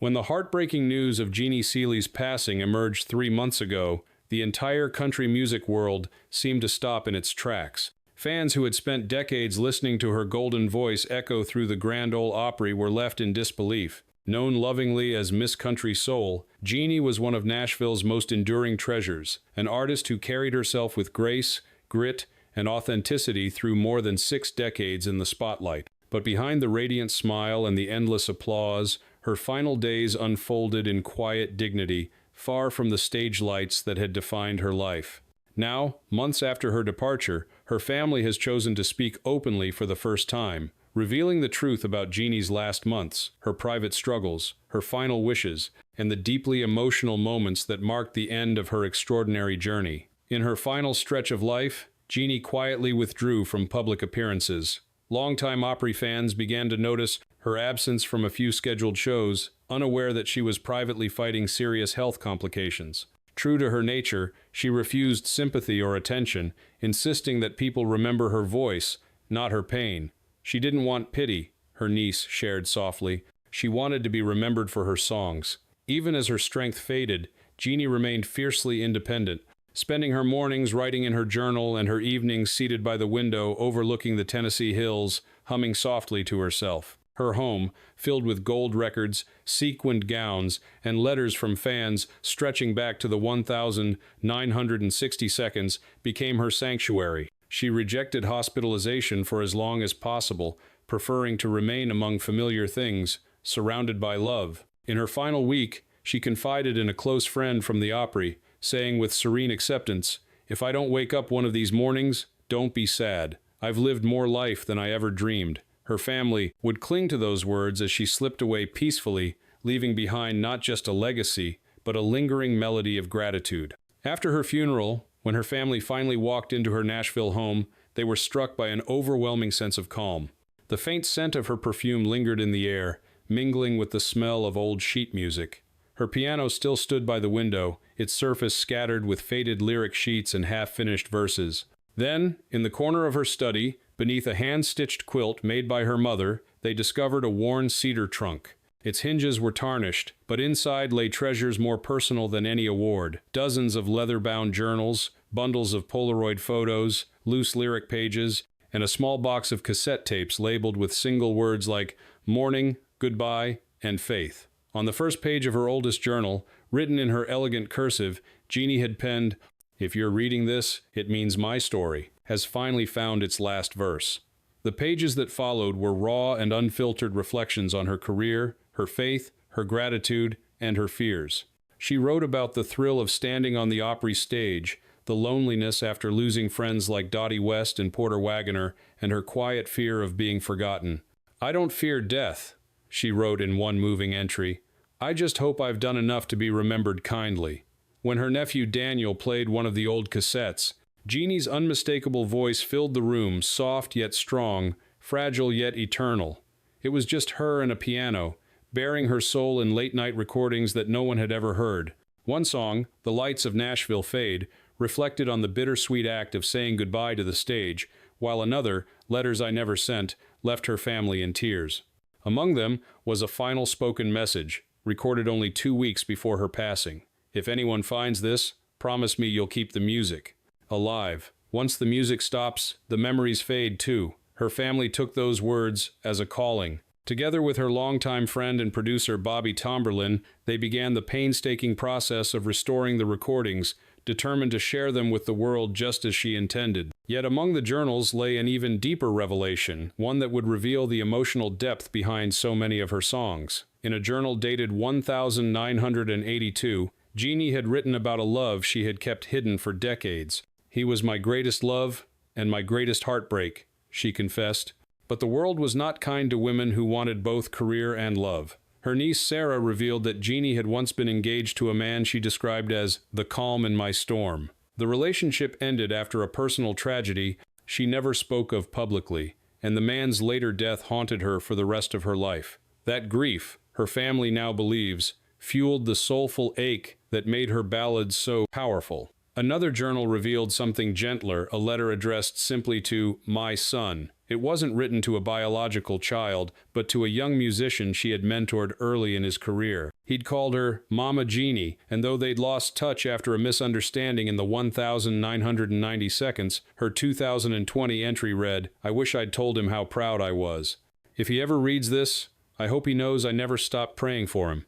When the heartbreaking news of Jeannie Seeley's passing emerged 3 months ago, the entire country music world seemed to stop in its tracks. Fans who had spent decades listening to her golden voice echo through the Grand Ole Opry were left in disbelief. Known lovingly as Miss Country Soul, Jeannie was one of Nashville's most enduring treasures, an artist who carried herself with grace, grit, and authenticity through more than 6 decades in the spotlight. But behind the radiant smile and the endless applause, her final days unfolded in quiet dignity, far from the stage lights that had defined her life. Now, months after her departure, her family has chosen to speak openly for the first time, revealing the truth about Jeannie's last months, her private struggles, her final wishes, and the deeply emotional moments that marked the end of her extraordinary journey. In her final stretch of life, Jeannie quietly withdrew from public appearances. Longtime Opry fans began to notice her absence from a few scheduled shows, unaware that she was privately fighting serious health complications. True to her nature, she refused sympathy or attention, insisting that people remember her voice, not her pain. She didn't want pity, her niece shared softly. She wanted to be remembered for her songs. Even as her strength faded, Jeannie remained fiercely independent, spending her mornings writing in her journal and her evenings seated by the window overlooking the Tennessee hills, humming softly to herself. Her home, filled with gold records, sequined gowns, and letters from fans stretching back to the 1,960 seconds, became her sanctuary. She rejected hospitalization for as long as possible, preferring to remain among familiar things, surrounded by love. In her final week, she confided in a close friend from the Opry, saying with serene acceptance, "If I don't wake up one of these mornings, don't be sad. I've lived more life than I ever dreamed." Her family would cling to those words as she slipped away peacefully, leaving behind not just a legacy, but a lingering melody of gratitude. After her funeral, when her family finally walked into her Nashville home, they were struck by an overwhelming sense of calm. The faint scent of her perfume lingered in the air, mingling with the smell of old sheet music. Her piano still stood by the window, its surface scattered with faded lyric sheets and half-finished verses. Then, in the corner of her study, beneath a hand-stitched quilt made by her mother, they discovered a worn cedar trunk. Its hinges were tarnished, but inside lay treasures more personal than any award. Dozens of leather-bound journals, bundles of Polaroid photos, loose lyric pages, and a small box of cassette tapes labeled with single words like morning, goodbye, and faith. On the first page of her oldest journal, written in her elegant cursive, Jeannie had penned, "If you're reading this, it means my story has finally found its last verse." The pages that followed were raw and unfiltered reflections on her career, her faith, her gratitude, and her fears. She wrote about the thrill of standing on the Opry stage, the loneliness after losing friends like Dottie West and Porter Wagoner, and her quiet fear of being forgotten. "I don't fear death," she wrote in one moving entry. "I just hope I've done enough to be remembered kindly." When her nephew Daniel played one of the old cassettes, Jeannie's unmistakable voice filled the room, soft yet strong, fragile yet eternal. It was just her and a piano, bearing her soul in late-night recordings that no one had ever heard. One song, "The Lights of Nashville Fade," reflected on the bittersweet act of saying goodbye to the stage, while another, "Letters I Never Sent," left her family in tears. Among them was a final spoken message, recorded only 2 weeks before her passing. "If anyone finds this, promise me you'll keep the music alive. Once the music stops, the memories fade too." Her family took those words as a calling. Together with her longtime friend and producer Bobby Tomberlin, they began the painstaking process of restoring the recordings, determined to share them with the world just as she intended. Yet among the journals lay an even deeper revelation, one that would reveal the emotional depth behind so many of her songs. In a journal dated 1982, Jeannie had written about a love she had kept hidden for decades. "He was my greatest love and my greatest heartbreak," she confessed. But the world was not kind to women who wanted both career and love. Her niece Sarah revealed that Jeannie had once been engaged to a man she described as the calm in my storm. The relationship ended after a personal tragedy she never spoke of publicly, and the man's later death haunted her for the rest of her life. That grief, her family now believes, fueled the soulful ache that made her ballads so powerful. Another journal revealed something gentler, a letter addressed simply to "my son." It wasn't written to a biological child, but to a young musician she had mentored early in his career. He'd called her Mama Jeannie, and though they'd lost touch after a misunderstanding in the 1,990 seconds, her 2020 entry read, "I wish I'd told him how proud I was. If he ever reads this, I hope he knows I never stopped praying for him."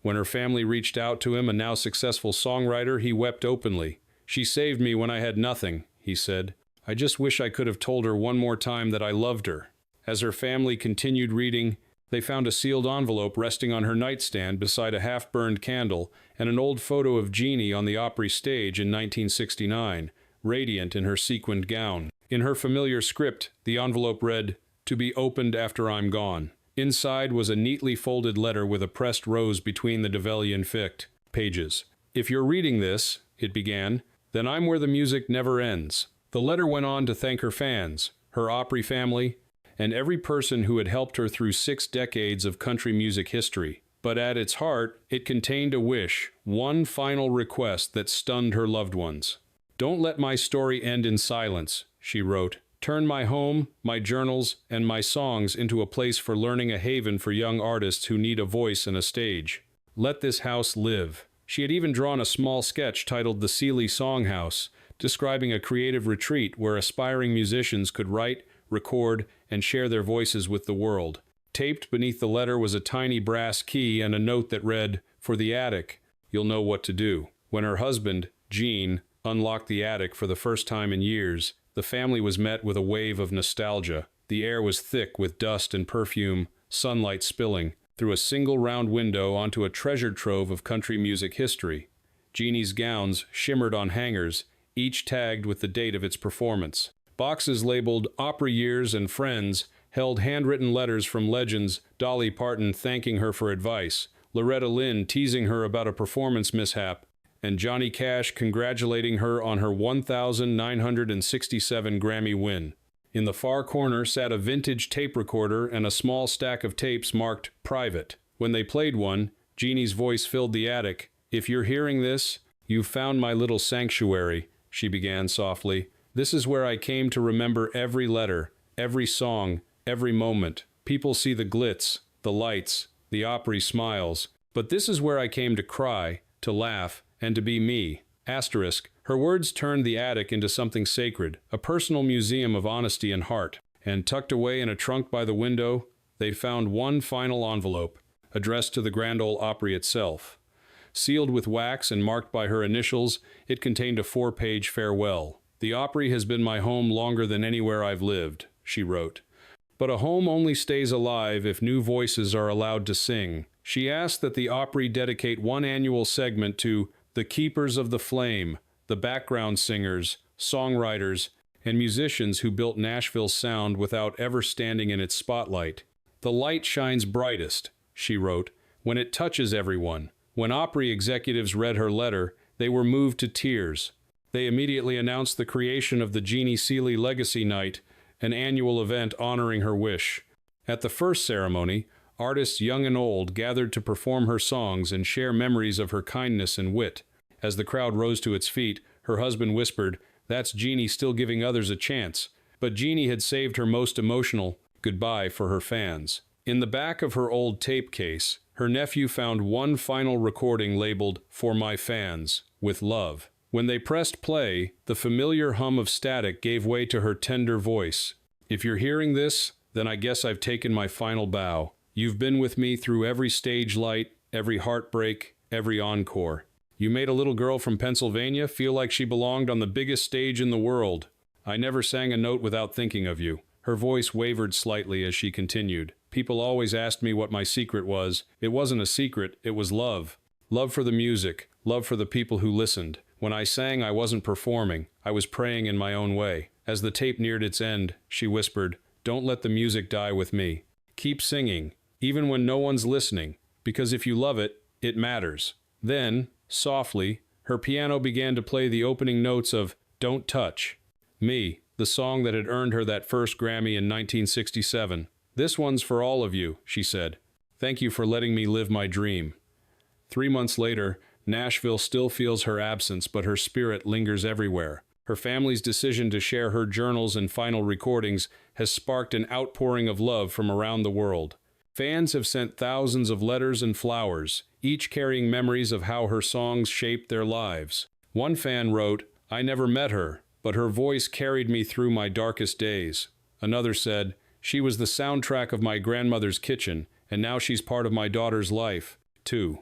When her family reached out to him, a now successful songwriter, he wept openly. "She saved me when I had nothing," he said. "I just wish I could have told her one more time that I loved her." As her family continued reading, they found a sealed envelope resting on her nightstand beside a half-burned candle and an old photo of Jeannie on the Opry stage in 1969, radiant in her sequined gown. In her familiar script, the envelope read, "To be opened after I'm gone." Inside was a neatly folded letter with a pressed rose between the de Vellian Fichte pages. "If you're reading this," it began, "then I'm where the music never ends." The letter went on to thank her fans, her Opry family, and every person who had helped her through 6 decades of country music history. But at its heart, it contained a wish, one final request that stunned her loved ones. "Don't let my story end in silence," she wrote. "Turn my home, my journals, and my songs into a place for learning, a haven for young artists who need a voice and a stage. Let this house live." She had even drawn a small sketch titled The Seeley Songhouse, describing a creative retreat where aspiring musicians could write, record, and share their voices with the world. Taped beneath the letter was a tiny brass key and a note that read, "For the attic, you'll know what to do." When her husband, Gene, unlocked the attic for the first time in years, the family was met with a wave of nostalgia. The air was thick with dust and perfume, sunlight spilling through a single round window onto a treasured trove of country music history. Jeannie's gowns shimmered on hangers, each tagged with the date of its performance. Boxes labeled Opry Years and Friends held handwritten letters from legends, Dolly Parton thanking her for advice, Loretta Lynn teasing her about a performance mishap, and Johnny Cash congratulating her on her 1,967 Grammy win. In the far corner sat a vintage tape recorder and a small stack of tapes marked Private. When they played one, Jeannie's voice filled the attic. "If you're hearing this, you've found my little sanctuary," she began softly. "This is where I came to remember every letter, every song, every moment. People see the glitz, the lights, the Opry smiles, but this is where I came to cry, to laugh, and to be me." Asterisk. Her words turned the attic into something sacred, a personal museum of honesty and heart. And tucked away in a trunk by the window, they'd found one final envelope, addressed to the Grand Ole Opry itself. Sealed with wax and marked by her initials, it contained a 4-page farewell. "The Opry has been my home longer than anywhere I've lived," she wrote. "But a home only stays alive if new voices are allowed to sing." She asked that the Opry dedicate one annual segment to the keepers of the flame, the background singers, songwriters, and musicians who built Nashville's sound without ever standing in its spotlight. "The light shines brightest," she wrote, "when it touches everyone." When Opry executives read her letter, they were moved to tears. They immediately announced the creation of the Jeannie Seeley Legacy Night, an annual event honoring her wish. At the first ceremony, artists young and old gathered to perform her songs and share memories of her kindness and wit. As the crowd rose to its feet, her husband whispered, "That's Jeannie still giving others a chance." But Jeannie had saved her most emotional goodbye for her fans. In the back of her old tape case, her nephew found one final recording labeled "For My Fans, with Love." When they pressed play, the familiar hum of static gave way to her tender voice. "If you're hearing this, then I guess I've taken my final bow. You've been with me through every stage light, every heartbreak, every encore. You made a little girl from Pennsylvania feel like she belonged on the biggest stage in the world. I never sang a note without thinking of you." Her voice wavered slightly as she continued. "People always asked me what my secret was. It wasn't a secret, it was love. Love for the music, love for the people who listened. When I sang, I wasn't performing. I was praying in my own way." As the tape neared its end, she whispered, "Don't let the music die with me. Keep singing, even when no one's listening, because if you love it, it matters." Then, softly, her piano began to play the opening notes of "Don't Touch Me," the song that had earned her that first Grammy in 1967. "This one's for all of you," she said. "Thank you for letting me live my dream." 3 months later, Nashville still feels her absence, but her spirit lingers everywhere. Her family's decision to share her journals and final recordings has sparked an outpouring of love from around the world. Fans have sent thousands of letters and flowers, each carrying memories of how her songs shaped their lives. One fan wrote, "I never met her, but her voice carried me through my darkest days." Another said, "She was the soundtrack of my grandmother's kitchen, and now she's part of my daughter's life, too."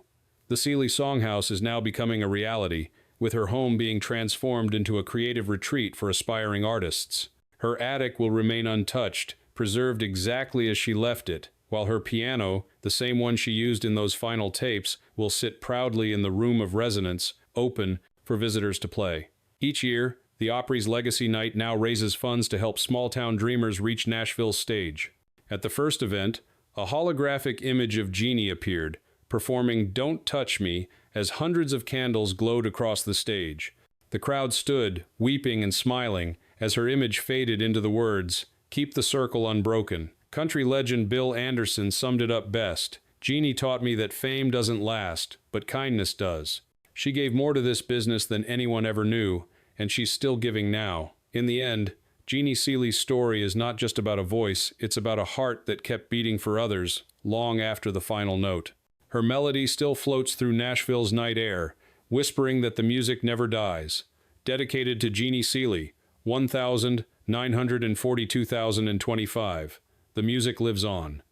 The Seeley Songhouse is now becoming a reality, with her home being transformed into a creative retreat for aspiring artists. Her attic will remain untouched, preserved exactly as she left it, while her piano, the same one she used in those final tapes, will sit proudly in the room of resonance, open for visitors to play. Each year, the Opry's Legacy Night now raises funds to help small-town dreamers reach Nashville's stage. At the first event, a holographic image of Jeannie appeared, performing "Don't Touch Me" as hundreds of candles glowed across the stage. The crowd stood, weeping and smiling, as her image faded into the words, "Keep the circle unbroken." Country legend Bill Anderson summed it up best. "Jeannie taught me that fame doesn't last, but kindness does." She gave more to this business than anyone ever knew, and she's still giving now. In the end, Jeannie Seeley's story is not just about a voice, it's about a heart that kept beating for others, long after the final note. Her melody still floats through Nashville's night air, whispering that the music never dies. Dedicated to Jeannie Seeley, 1,942,025. The music lives on.